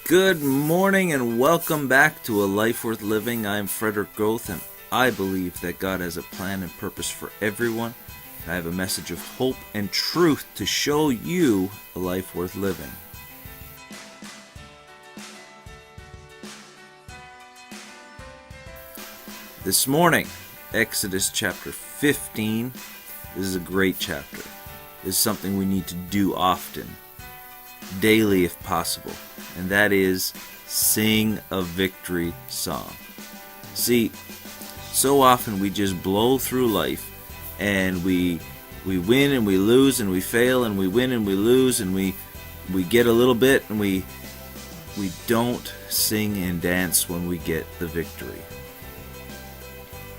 Good morning and welcome back to A Life Worth Living. I'm Frederick Groth, and I believe that God has a plan and purpose for everyone. I have a message of hope and truth to show you a life worth living. This morning, Exodus chapter 15. This is a great chapter. This is something we need to do often, daily if possible, and that is sing a victory song. See, so often we just blow through life and we win and we lose and we fail and we win and we lose and we get a little bit and we don't sing and dance when we get the victory.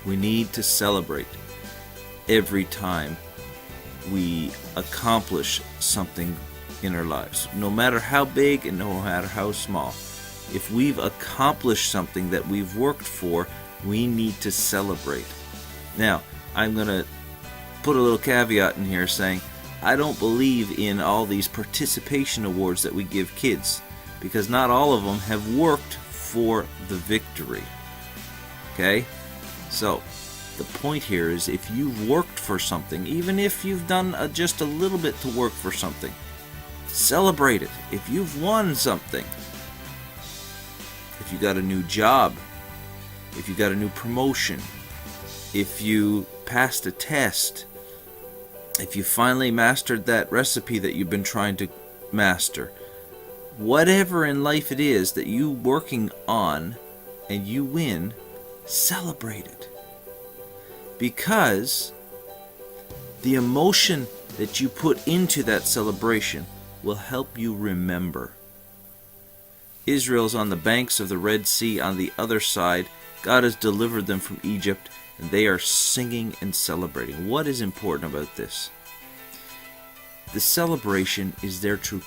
We need to celebrate every time we accomplish something in our lives, no matter how big and no matter how small. If we've accomplished something that we've worked for, we need to celebrate. Now, I'm going to put a little caveat in here saying I don't believe in all these participation awards that we give kids, because not all of them have worked for the victory. Okay? So, the point here is if you've worked for something, even if you've done just a little bit to work for something, celebrate it. If you've won something, if you got a new job, if you got a new promotion, if you passed a test, if you finally mastered that recipe that you've been trying to master, whatever in life it is that you're working on and you win, celebrate it. Because the emotion that you put into that celebration will help you remember. Israel's on the banks of the Red Sea on the other side. God has delivered them from Egypt, and they are singing and celebrating. What is important about this? The celebration is there to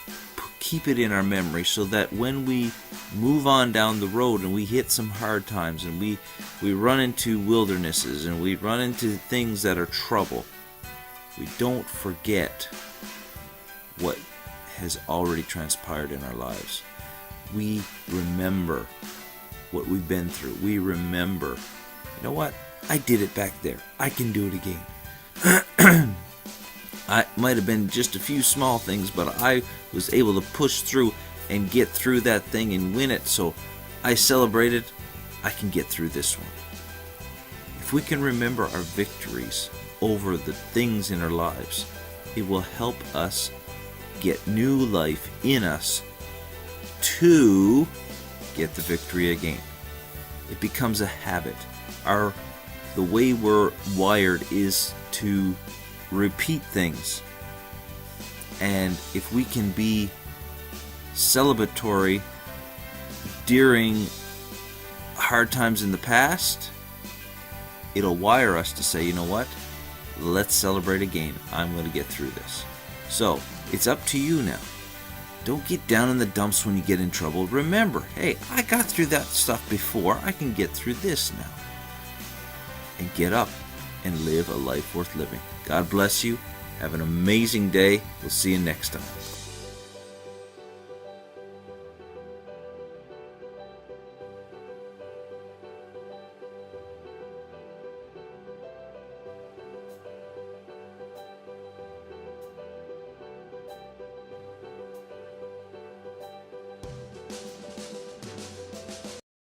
keep it in our memory so that when we move on down the road and we hit some hard times and we run into wildernesses and we run into things that are trouble, we don't forget what has already transpired in our lives. We remember what we've been through. We remember, you know what? I did it back there. I can do it again. I might have been just a few small things, but I was able to push through and get through that thing and win it. So I celebrated. I can get through this one. If we can remember our victories over the things in our lives, it will help us get new life in us to get the victory again. It becomes a habit. The way we're wired is to repeat things. And if we can be celebratory during hard times in the past, it'll wire us to say, you know what? Let's celebrate again. I'm going to get through this. So, it's up to you now. Don't get down in the dumps when you get in trouble. Remember, hey, I got through that stuff before. I can get through this now. And get up and live a life worth living. God bless you. Have an amazing day. We'll see you next time.